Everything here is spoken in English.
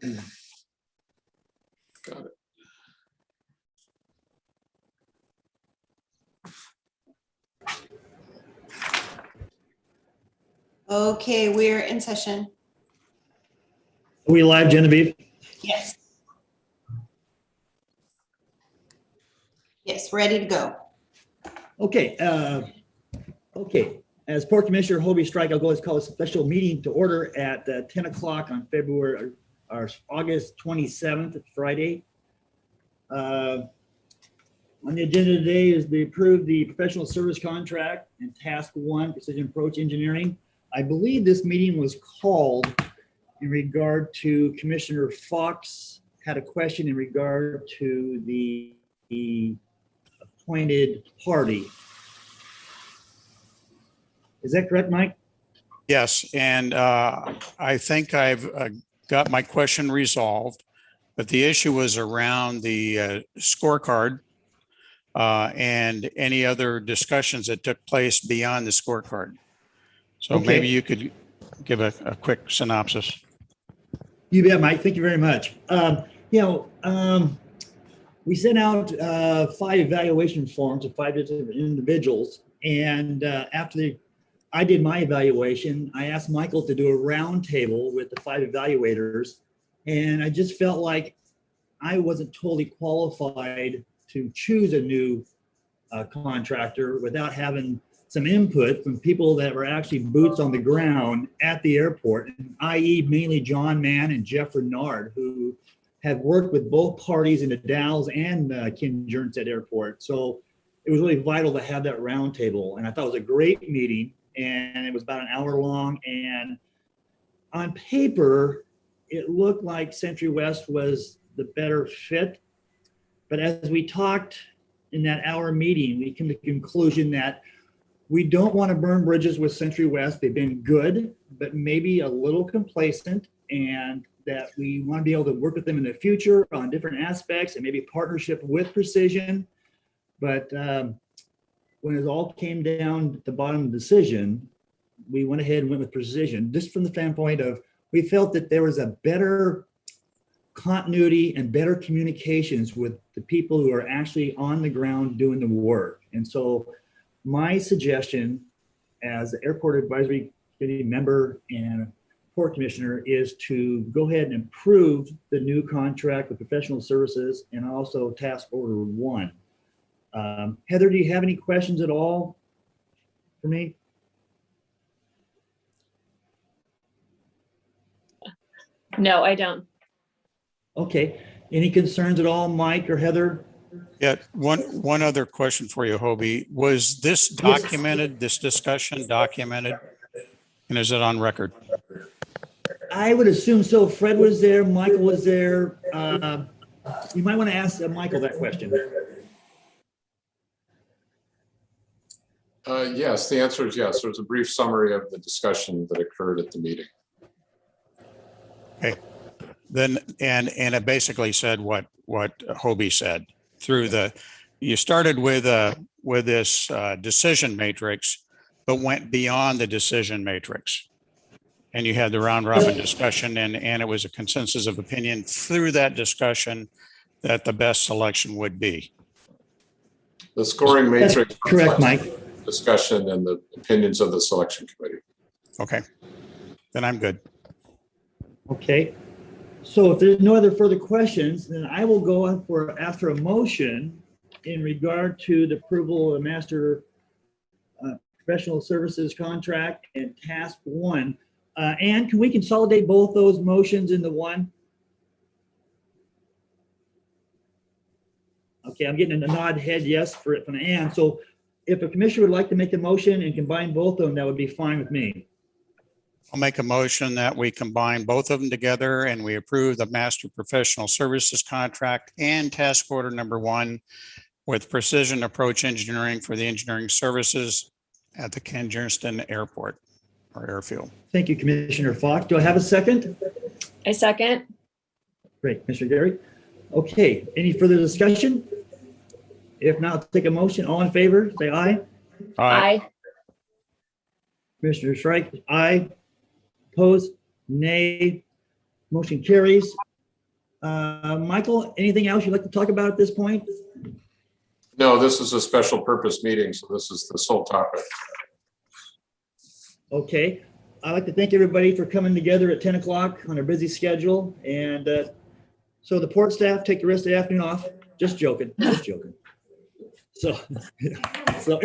Got it. Okay, we're in session. Are we live, Genevieve? Yes. Yes, ready to go. Okay. Okay. As Port Commissioner Hobie Strike, I'll go ahead and call a special meeting to order at 10 o'clock on August 27th, Friday. On the agenda today is to approve the professional service contract and task 1, Precision Approach Engineering. I believe this meeting was called in regard to Commissioner Fox had a question in regard to the appointed party. Is that correct, Mike? Yes, and I think I've got my question resolved, but the issue was around the scorecard and any other discussions that took place beyond the scorecard. So Okay. maybe you could give a quick synopsis. You bet, Mike. Thank you very much. We sent out 5 evaluation forms of 5 different individuals. And after I did my evaluation, I asked Michael to do a roundtable with the 5 evaluators. And I just felt like I wasn't totally qualified to choose a new contractor without having some input from people that were actually boots on the ground at the airport, i.e. mainly John Mann and Jeff Renard, who have worked with both parties in the Dalles and Ken Jernstedt Airport. So it was really vital to have that roundtable. And I thought it was a great meeting, and it was about an hour long. And on paper, it looked like Century West was the better fit. But as we talked in that hour meeting, we came to the conclusion that we don't want to burn bridges with Century West. They've been good, but maybe a little complacent, and that we want to be able to work with them in the future on different aspects and maybe partnership with Precision. But when it all came down at the bottom of the decision, we went ahead and went with Precision, just from the standpoint of we felt that there was a better continuity and better communications with the people who are actually on the ground doing the work. And so my suggestion as the Airport Advisory Committee member and Port Commissioner is to go ahead and approve the new contract with professional services and also task order 1. Heather, do you have any questions at all for me? No, I don't. Okay. Any concerns at all, Mike or Heather? Yeah, one other question for you, Hobie. Was this documented, this discussion documented? And is it on record? I would assume so. Fred was there, Michael was there. You might want to ask Michael that question. Yes, the answer is yes. There's a brief summary of the discussion that occurred at the meeting. Okay. Then, and it basically said what Hobie said through you started with this decision matrix, but went beyond the decision matrix. And you had the round robin discussion, and it was a consensus of opinion through that discussion that the best selection would be. The scoring That's matrix. correct, Mike. Discussion and the opinions of the selection committee. Okay, then I'm good. Okay. So if there's no other further questions, then I will go after a motion in regard to the approval of the master professional services contract and task 1. Ann, can we consolidate both those motions into one? Okay, I'm getting a nod head yes from Ann. So if a commissioner would like to make a motion and combine both of them, that would be fine with me. I'll make a motion that we combine both of them together and we approve the master professional services contract and task order number 1 with Precision Approach Engineering for the engineering services at the Ken Jernstedt Airport or airfield. Thank you, Commissioner Fox. Do I have a second? I second. Great, Mr. Gary. Okay, any further discussion? If not, I'll take a motion. All in favor, say aye. Aye. Commissioner Strike, aye. Opposed, nay. Motion carries. Michael, anything else you'd like to talk about at this point? No, this is a special purpose meeting, so this is the sole topic. Okay, I'd like to thank everybody for coming together at 10 o'clock on a busy schedule. And so the port staff take the rest of the afternoon off. Just joking, just joking. So